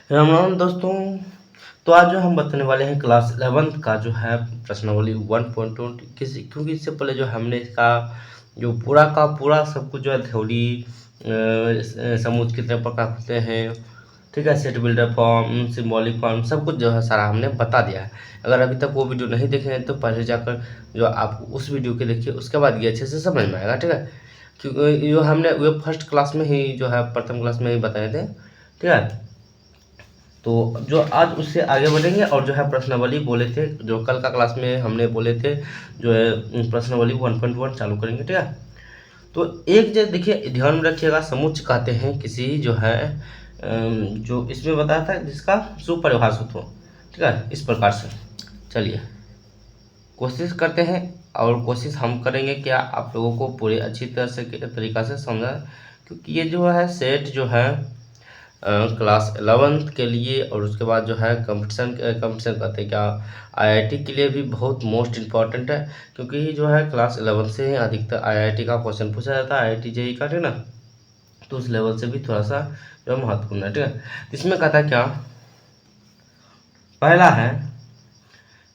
राम राम दोस्तों। तो आज जो हम बताने वाले हैं क्लास 11th का जो है प्रश्नावली 1.2 किसी, क्योंकि इससे पहले जो हमने इसका जो पूरा का पूरा सब कुछ जो है थ्योरी समूह कितने प्रकार होते हैं, ठीक है, set builder form, symbolic form, सब कुछ जो है सारा हमने बता दिया है। अगर अभी तक वो वीडियो नहीं देखे हैं तो पहले जाकर जो आप उस वीडियो के देखिए, उसके बाद ये अच्छे से समझ में आएगा, ठीक है। क्योंकि जो हमने वो फर्स्ट क्लास में ही जो है प्रथम क्लास में ही बताए थे, ठीक है। तो जो आज उससे आगे बढ़ेंगे और जो है प्रश्नावली बोले थे जो कल का क्लास में हमने बोले थे, जो है प्रश्नावली 1.1 चालू करेंगे, ठीक है। तो एक जो देखिए ध्यान में रखिएगा, समुच्चय कहते हैं किसी जो है जो इसमें बताया था जिसका सुपरिभाषित हो, ठीक है, इस प्रकार से। चलिए कोशिश करते हैं, और कोशिश हम करेंगे क्या आप लोगों को पूरी अच्छी तरह से तरीका से समझा, क्योंकि ये जो है सेट जो है क्लास 11th के लिए, और उसके बाद जो है कंपटीशन कहते हैं क्या, आईआईटी के लिए भी बहुत मोस्ट इम्पॉर्टेंट है, क्योंकि जो है क्लास 11 से ही अधिकतर आईआईटी का क्वेश्चन पूछा जाता है, आईआईटी जेई का, ठीक ना। तो उस लेवल से भी थोड़ा सा जो है महत्वपूर्ण है, ठीक है। इसमें कहता है क्या, पहला है,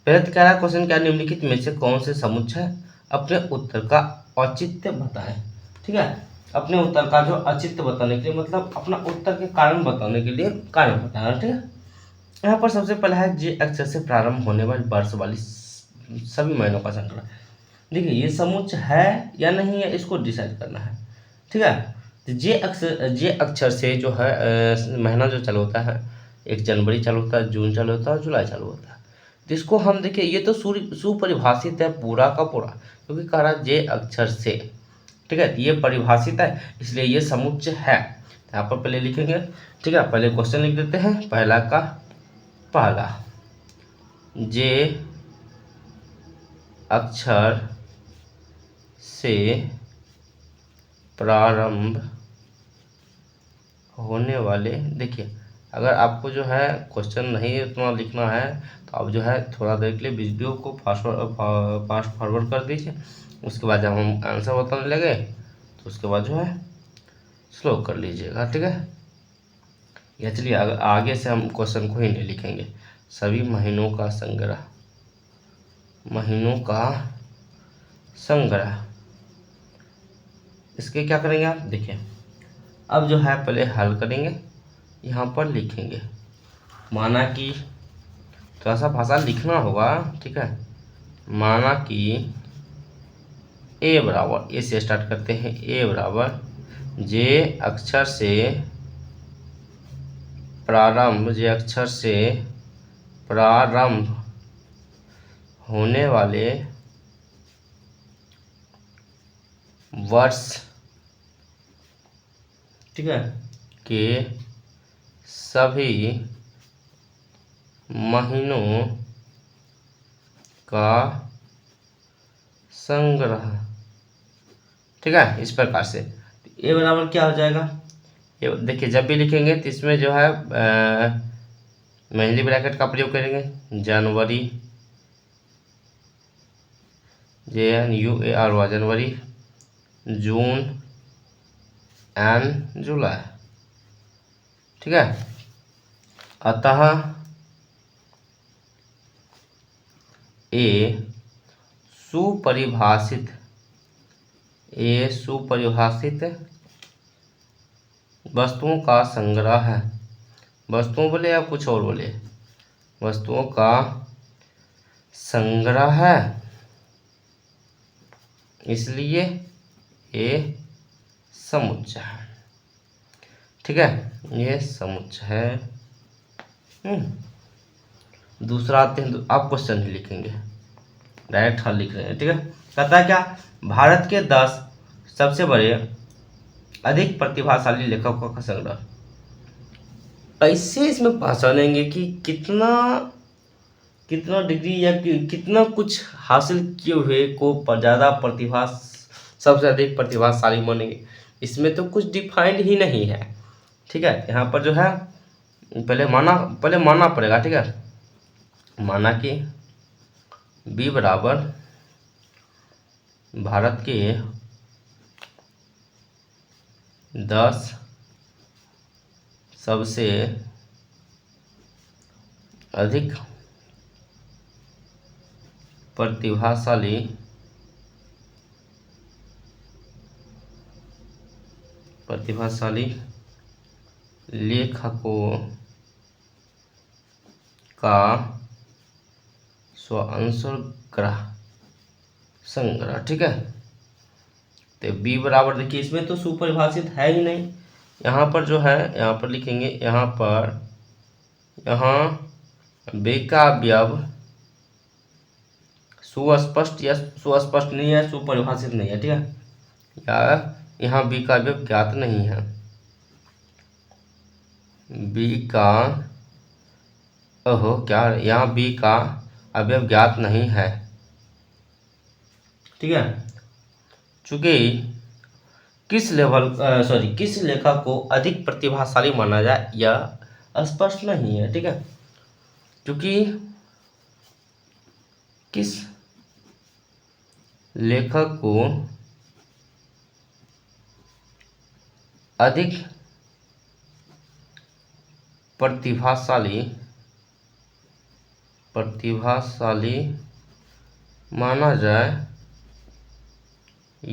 पहले तो कह रहा है क्वेश्चन क्या, निम्नलिखित में से कौन से समुच्चय अपने उत्तर का औचित्य बताएं, ठीक है। अपने उत्तर का जो औचित्य बताने के लिए, मतलब अपना उत्तर के कारण बताने के लिए कारण बताना, ठीक है। यहाँ पर सबसे पहला है जे अक्षर से प्रारंभ होने वाली वर्ष वाली सभी महीनों का संख्या। देखिए ये समुच्चय है या नहीं है, इसको डिसाइड करना है, ठीक है। तो जे अक्षर से जो है महीना जो चालू होता है, 1 जनवरी चालू होता है, जून चालू होता है, जुलाई चालू होता है। तो इसको हम देखिए, ये तो सुपरिभाषित है पूरा का पूरा, क्योंकि कह रहा है जे अक्षर से, ठीक है। तो ये परिभाषित है, इसलिए ये समुच्चय है। यहाँ पर पहले लिखेंगे, ठीक है। पहले क्वेश्चन लिख देते हैं, पहला का पहला, जे अक्षर से प्रारंभ होने वाले, देखिए अगर आपको जो है क्वेश्चन नहीं उतना लिखना है तो आप जो है थोड़ा देर के लिए वीडियो को फास्ट फॉरवर्ड कर दीजिए, उसके बाद जब हम आंसर बताने लगे तो उसके बाद जो है स्लो कर लीजिएगा, ठीक है। या चलिए आगे से हम क्वेश्चन को ही नहीं लिखेंगे, सभी महीनों का संग्रह, महीनों का संग्रह, इसके क्या करेंगे आप देखिए। अब जो है पहले हल करेंगे, यहाँ पर लिखेंगे, माना कि थोड़ा सा भाषा लिखना होगा, ठीक है। माना कि ए बराबर, ए से स्टार्ट करते हैं, ए बराबर जे अक्षर से प्रारंभ, जे अक्षर से प्रारंभ होने वाले वर्ष, ठीक है, के सभी महीनों का संग्रह, ठीक है, इस प्रकार से। ए बराबर क्या हो जाएगा, ये देखिए जब भी लिखेंगे तो इसमें जो है महीनली ब्रैकेट का प्रयोग करेंगे, जनवरी, JNUARY, जनवरी, जून एंड जुलाई, ठीक है। अतः ए सुपरिभाषित, ए सुपरिभाषित वस्तुओं का संग्रह है, वस्तुओं बोले या कुछ और बोले, वस्तुओं का संग्रह है, इसलिए ये समुच्चय है, ठीक है, ये समुच्चय है। दूसरा आते हैं, तो आप क्वेश्चन ही लिखेंगे, डायरेक्ट हल लिख रहे हैं, ठीक है। कहता है क्या, भारत के 10 सबसे बड़े अधिक प्रतिभाशाली लेखकों का संग्रह। ऐसे इसमें पहचानेंगे कि कितना कितना डिग्री या कितना कुछ हासिल किए हुए को ज़्यादा प्रतिभा, सबसे अधिक प्रतिभाशाली मानेंगे। इसमें तो कुछ डिफाइंड ही नहीं है, ठीक है। यहाँ पर जो है पहले माना पड़ेगा, ठीक है। माना कि बी बराबर भारत के 10 सबसे अधिक प्रतिभाशाली लेखकों का स्वअंशग्रह संग्रह। ठीक है, तो बी बराबर, देखिए इसमें तो सुपरिभाषित है ही नहीं, यहाँ पर जो है, यहाँ पर लिखेंगे, यहाँ बे का अवयव सुस्पष्ट या सुस्पष्ट नहीं है, सुपरिभाषित नहीं है। ठीक है, या यहाँ बी का अवयव ज्ञात नहीं है, बी का, ओहो क्या, यहाँ बी का अवयव ज्ञात नहीं है। ठीक है, चूंकि किस लेखक को अधिक प्रतिभाशाली माना जाए यह स्पष्ट नहीं है। ठीक है, क्योंकि किस लेखक को अधिक प्रतिभाशाली माना जाए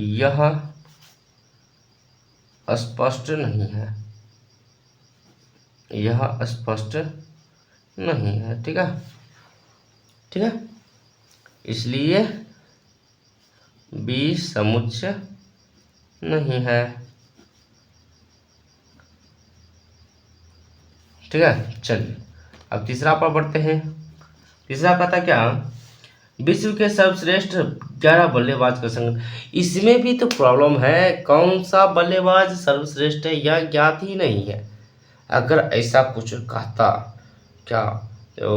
यह स्पष्ट नहीं है, ठीक है, ठीक है, इसलिए बी समुच्चय नहीं है। ठीक है, चलिए अब तीसरा पर बढ़ते हैं। तीसरा कहता क्या, विश्व के सर्वश्रेष्ठ 11 बल्लेबाज का संग्रह। इसमें भी तो प्रॉब्लम है, कौन सा बल्लेबाज सर्वश्रेष्ठ है यह ज्ञात ही नहीं है। अगर ऐसा कुछ कहता, क्या तो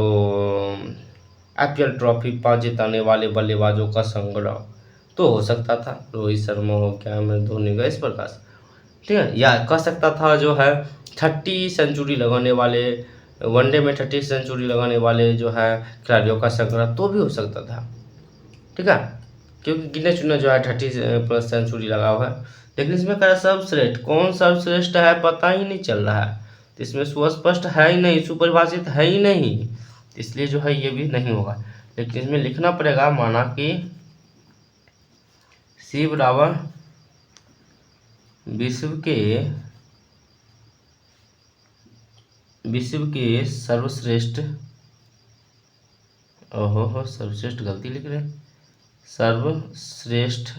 IPL ट्रॉफी 5 जिताने वाले बल्लेबाजों का संग्रह, तो हो सकता था रोहित शर्मा हो गया, मैं धोनी का, इस प्रकार से। ठीक है, या कह सकता था जो है 30 सेंचुरी लगाने वाले, वनडे में 30 सेंचुरी लगाने वाले जो है खिलाड़ियों का संग्रह, तो भी हो सकता था। ठीक है, क्योंकि गिने चुने जो है 30+ सेंचुरी लगा हुआ है। लेकिन इसमें कह सर्वश्रेष्ठ, कौन सर्वश्रेष्ठ है पता ही नहीं चल रहा है, तो इसमें सुस्पष्ट है ही नहीं, सुपरिभाषित है ही नहीं, इसलिए जो है ये भी नहीं होगा। लेकिन इसमें लिखना पड़ेगा, माना कि सी बराबर विश्व के सर्वश्रेष्ठ, सर्वश्रेष्ठ गलती लिख रहे हैं, सर्वश्रेष्ठ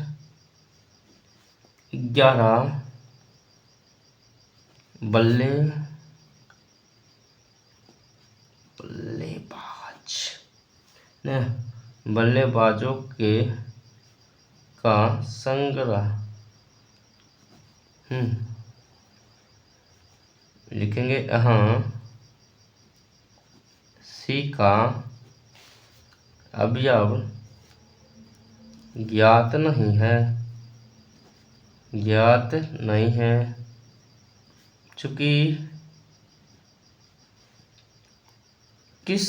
11 बल्लेबाजों का संग्रह लिखेंगे। यहाँ सी का अवयव ज्ञात नहीं है, चूंकि किस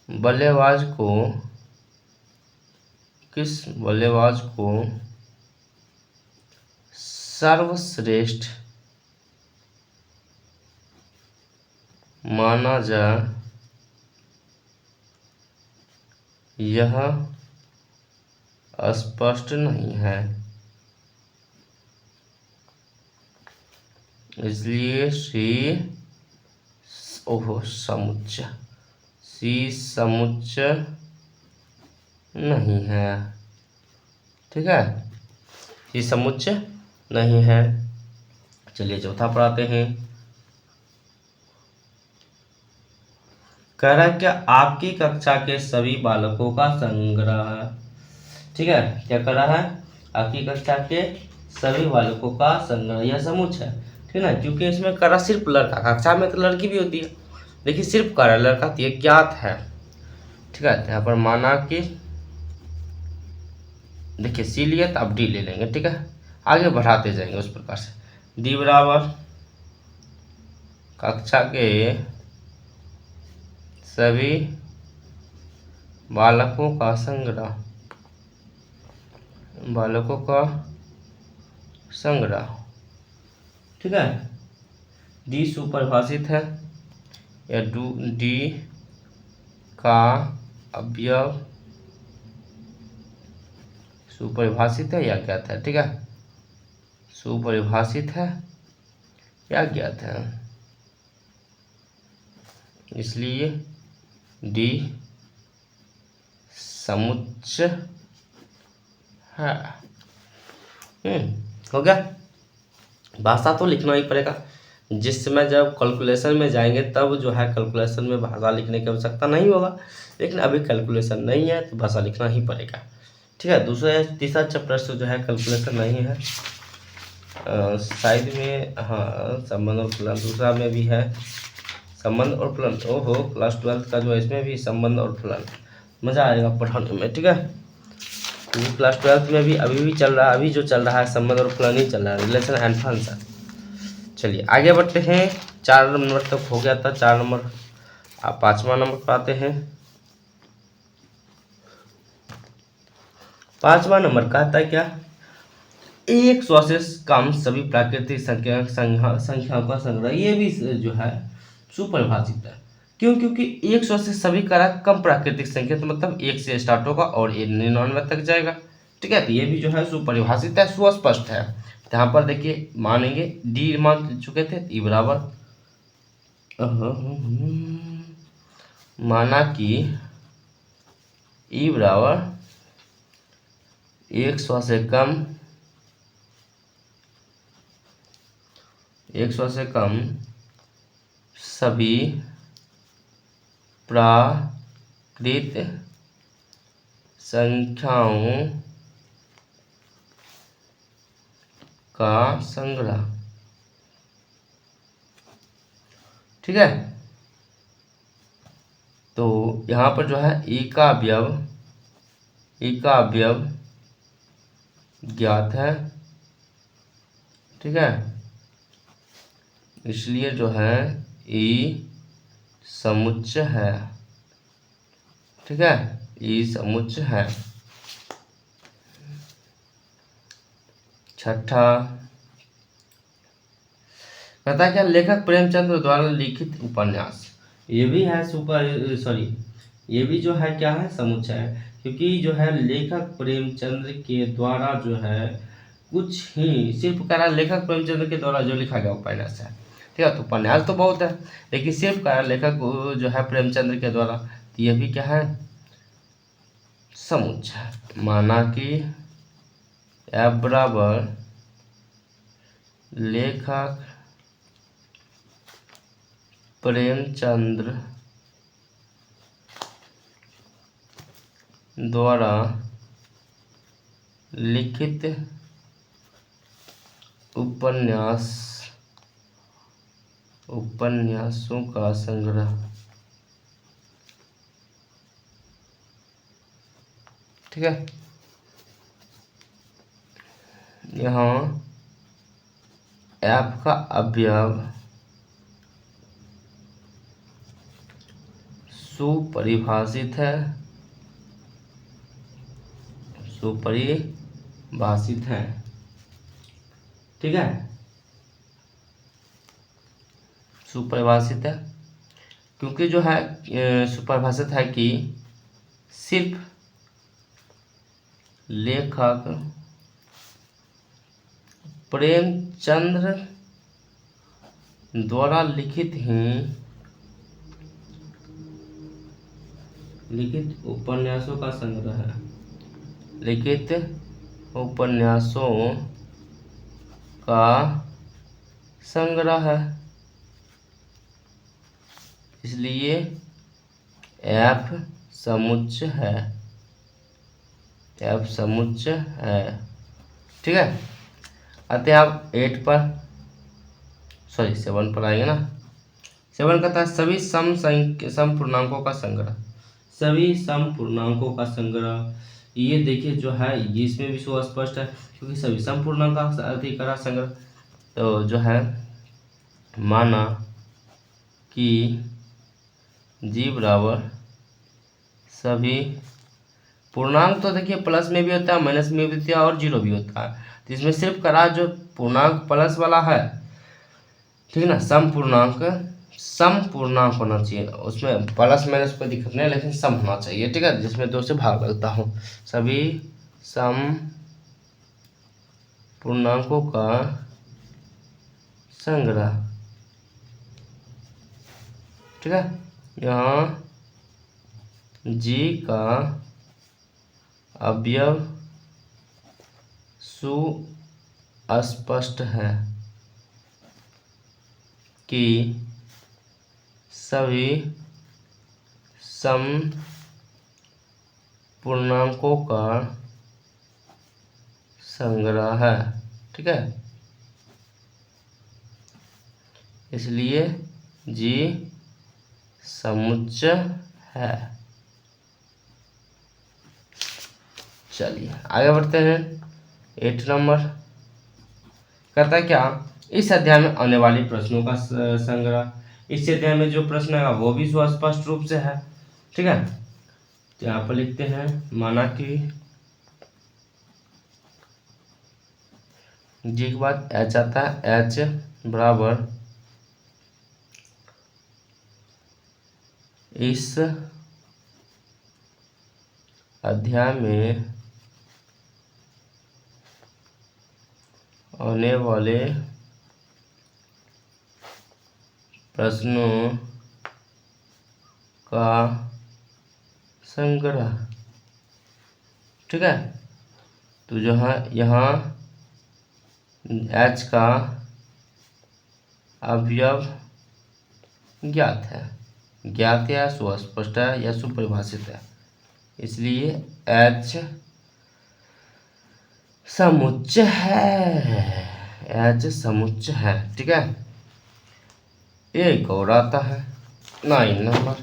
बल्लेबाज को सर्वश्रेष्ठ माना जाए यह स्पष्ट नहीं है, इसलिए समुच्चय नहीं है। ठीक है, ये समुच्चय नहीं है। चलिए चौथा पढ़ाते हैं। कह रहा है क्या, आपकी कक्षा के सभी बालकों का संग्रह। ठीक है, क्या कर रहा है, आपकी कक्षा के सभी बालकों का संग्रह, यह समुच्चय है। ठीक है ना, क्योंकि इसमें कर रहा सिर्फ लड़का, कक्षा में तो लड़की भी होती है, लेकिन सिर्फ कर रहा लड़का, तो ये ज्ञात है। ठीक है, यहाँ पर माना कि, देखिए सी लिया तो अब डी ले लेंगे। ठीक है, आगे बढ़ाते जाएंगे उस प्रकार से। डी बराबर कक्षा के सभी बालकों का संग्रह। ठीक है, डी सुपरिभाषित है, या डी का अवयव सुपरिभाषित है या ज्ञात है। ठीक है, सुपरिभाषित है या ज्ञात है, इसलिए डी समुच्चय है। हो गया। भाषा तो लिखना ही पड़ेगा, जिस समय जब कैलकुलेशन में जाएंगे तब जो है कैलकुलेशन में भाषा लिखने की आवश्यकता नहीं होगा, लेकिन अभी कैलकुलेशन नहीं है तो भाषा लिखना ही पड़ेगा। ठीक है, दूसरा तीसरा चैप्टर से जो है कैलकुलेशन नहीं है, साइड में हाँ संबंध और फलन, दूसरा में भी है संबंध और फलन। ओहो, क्लास 12 का जो है इसमें भी संबंध और फलन, मज़ा आएगा पढ़ाने में। ठीक है, क्योंकि क्लास 12 में भी अभी भी चल रहा है, अभी जो चल रहा है संबंध और फलन ही चल रहा है, रिलेशन एंड फंक्शन। चलिए आगे बढ़ते हैं। 4 नंबर तक हो गया था, 4 नंबर। आप 5वां नंबर पर आते हैं। 5वां नंबर कहता है क्या, 100 से कम सभी प्राकृतिक संख्याओं का संग्रह। ये भी जो है सुपरिभाषित है। क्यों? क्योंकि 100 से सभी का कम प्राकृतिक संख्या, तो मतलब 1 से स्टार्ट होगा और 99 तक जाएगा। ठीक है, तो ये भी जो है सुपरिभाषित है, सुस्पष्ट है। यहाँ पर देखिए मानेंगे डी मान चुके थे, ई बराबर माना कि ई बराबर 100 से कम 100 से कम सभी प्राकृतिक संख्याओं का संग्रह। ठीक है, तो यहाँ पर जो है ई का अवयव ज्ञात है। ठीक है, इसलिए जो है ई समुच्चय है। ठीक है, ई समुच्चय है। छठा कहता है क्या, लेखक प्रेमचंद्र द्वारा लिखित उपन्यास। ये भी है ये भी जो है क्या है, समुच्चय है, क्योंकि जो है लेखक प्रेमचंद्र के द्वारा जो है कुछ ही सिर्फ कह रहा लेखक प्रेमचंद्र के द्वारा जो लिखा गया उपन्यास है। ठीक है, तो उपन्यास तो बहुत है, लेकिन सिर्फ कह रहा लेखक जो है प्रेमचंद्र के द्वारा, तो यह भी क्या है, समुच्चय। माना कि एफ बराबर लेखक प्रेमचंद्र द्वारा लिखित उपन्यासों का संग्रह। ठीक है, यहाँ एफ का अवयव सुपरिभाषित है, ठीक है, सुपरिभाषित है, क्योंकि जो है सुपरिभाषित है कि सिर्फ लेखक प्रेमचंद्र द्वारा लिखित उपन्यासों का संग्रह है, लिखित उपन्यासों का संग्रह है, इसलिए एफ समुच्चय है, एफ समुच्चय है। ठीक है, आते हैं आप 7 पर आएंगे ना। 7 कहता है सभी सम पूर्णांकों का संग्रह, सभी सम पूर्णांकों का संग्रह। ये देखिए जो है इसमें भी सुस्पष्ट है, क्योंकि सभी सम पूर्णांक का अधिकरण संग्रह। तो जो है माना कि जी बराबर सभी पूर्णांक, तो देखिए प्लस में भी होता है, माइनस में भी होता है और जीरो भी होता है, तो इसमें सिर्फ करा जो पूर्णांक प्लस वाला है, ठीक है ना, सम पूर्णांक सम पूर्णांक होना चाहिए, उसमें प्लस माइनस कोई दिक्कत नहीं है, लेकिन सम होना चाहिए, ठीक है, जिसमें 2 से भाग लगता हो। सभी सम पूर्णांकों का संग्रह, ठीक है। यहाँ जी का अवयव सुस्पष्ट है कि सभी सम पूर्णांकों का संग्रह है, ठीक है। इसलिए जी समुच्चय है। चलिए आगे बढ़ते हैं। 8 नंबर कहता है क्या, इस अध्याय में आने वाली प्रश्नों का संग्रह। इस अध्याय में जो प्रश्न है वो भी सुस्पष्ट रूप से है, ठीक है। तो यहाँ पर लिखते हैं, माना कि जी के बाद एच आता है, एच बराबर इस अध्याय में आने वाले प्रश्नों का संग्रह, ठीक है। तो जो है यहाँ एच का अवयव ज्ञात है, ज्ञात या सुस्पष्ट है या सुपरिभाषित है, इसलिए एच समुच्चय है, एच समुच्चय है, ठीक है। एक और आता है 9 नंबर,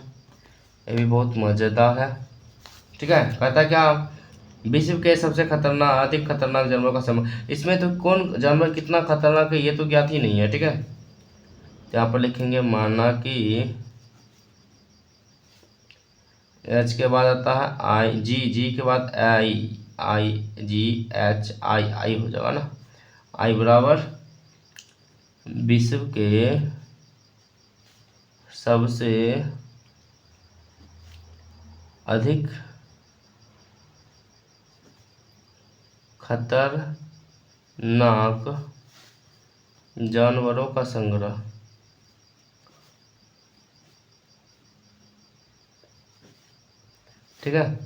ये भी बहुत मजेदार है, ठीक है। कहता है क्या, विश्व के सबसे खतरनाक अधिक खतरनाक जानवरों का समूह। इसमें तो कौन जानवर कितना खतरनाक है ये तो ज्ञात ही नहीं है, ठीक है। यहाँ पर लिखेंगे, माना कि एच के बाद आता है आई, जी, जी के बाद आई, आई जी एच आई, आई हो जाएगा ना। आई बराबर विश्व के सबसे अधिक खतरनाक जानवरों का संग्रह, ठीक है।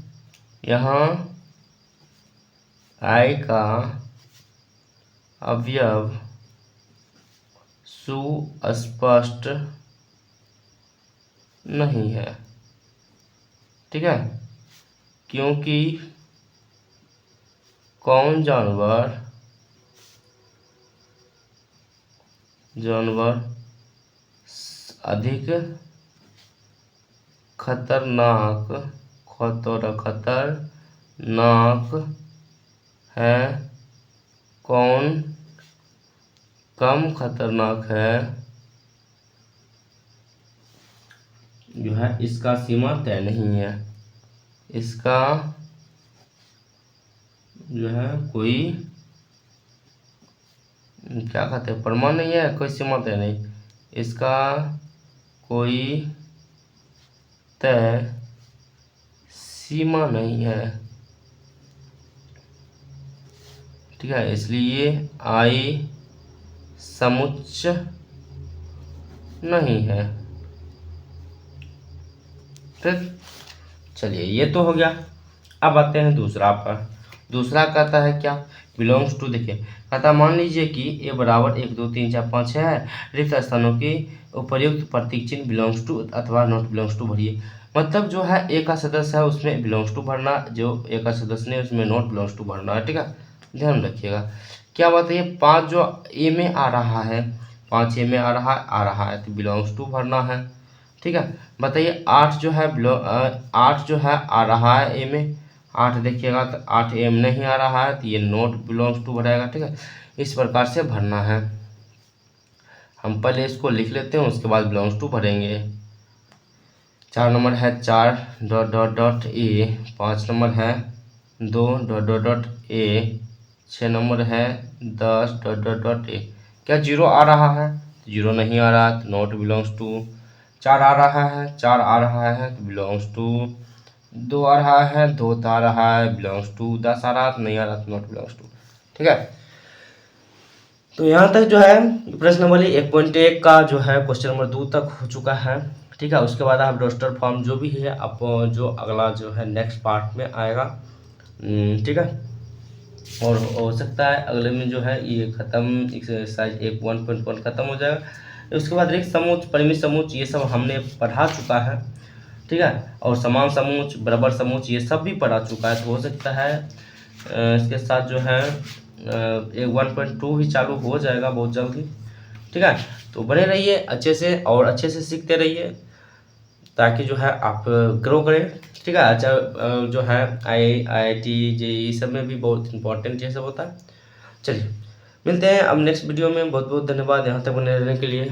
यहाँ आई का अवयव सुस्पष्ट नहीं है, ठीक है, क्योंकि कौन जानवर अधिक खतरनाक है, कौन कम खतरनाक है, जो है इसका सीमा तय नहीं है, इसका जो है कोई क्या कहते हैं, प्रमाण नहीं है, कोई सीमा तय नहीं, इसका कोई तय सीमा नहीं है, ठीक है। इसलिए आई समुच्चय नहीं है, ठीक। चलिए ये तो हो गया। अब आते हैं दूसरा पर। दूसरा कहता है क्या, बिलोंग्स टू। देखिए कहता, मान लीजिए कि ए बराबर 1 2 3 4 5 6 है, रिक्त स्थानों की उपर्युक्त प्रतीक चिन्ह बिलोंग्स टू अथवा नॉट बिलोंग्स टू भरिए। मतलब जो है ए का सदस्य है उसमें बिलोंग्स टू भरना, जो ए का सदस्य नहीं उसमें नॉट बिलोंग्स टू भरना है, ठीक है। ध्यान रखिएगा क्या बात है, ये 5 जो ए में आ रहा है, 5 ए में आ रहा है तो बिलोंग्स टू भरना है, ठीक है। बताइए 8 जो है 8 जो है आ रहा है ए में, 8 देखिएगा तो 8 एम नहीं आ रहा है तो ये नोट बिलोंग्स टू भराएगा, ठीक है। इस प्रकार से भरना है। हम पहले इसको लिख लेते हैं, उसके बाद बिलोंग्स टू भरेंगे। 4 नंबर है 4 dot dot dot A, 5 number है 2 dot dot dot A, 6 number है 10 डॉट डॉट डॉट ए। क्या जीरो आ रहा है, 0 नहीं आ रहा तो नॉट बिलोंग्स टू। 4 आ रहा है, 4 आ रहा है तो बिलोंग्स टू। 2 आ रहा है, 2 आ रहा है, बिलोंग्स टू। 10 आ रहा तो नहीं आ रहा तो नॉट बिलोंग्स टू। ठीक है, तो यहाँ तक जो है प्रश्न नंबर 1.1 का जो है क्वेश्चन नंबर 2 तक हो चुका है। ठीक है, उसके बाद आप रोस्टर फॉर्म जो भी है आप जो अगला जो है नेक्स्ट पार्ट में आएगा। ठीक है, और हो सकता है अगले में जो है ये ख़त्म एक्सरसाइज 1.1 ख़त्म हो जाएगा। उसके बाद रिक्त समोच्च, परिमित समोच्च ये सब हमने पढ़ा चुका है। ठीक है, और समान समोच्च, बराबर समोच्च ये सब भी पढ़ा चुका है। तो हो सकता है इसके साथ जो है 1.2 ही चालू हो जाएगा बहुत जल्दी। ठीक है, तो बने रहिए अच्छे से और अच्छे से सीखते रहिए ताकि जो है आप ग्रो करें। ठीक है, अच्छा जो है IIT JEE सब में भी बहुत इंपॉर्टेंट ये सब होता है। चलिए मिलते हैं अब नेक्स्ट वीडियो में। बहुत बहुत धन्यवाद यहाँ तक बने रहने के लिए।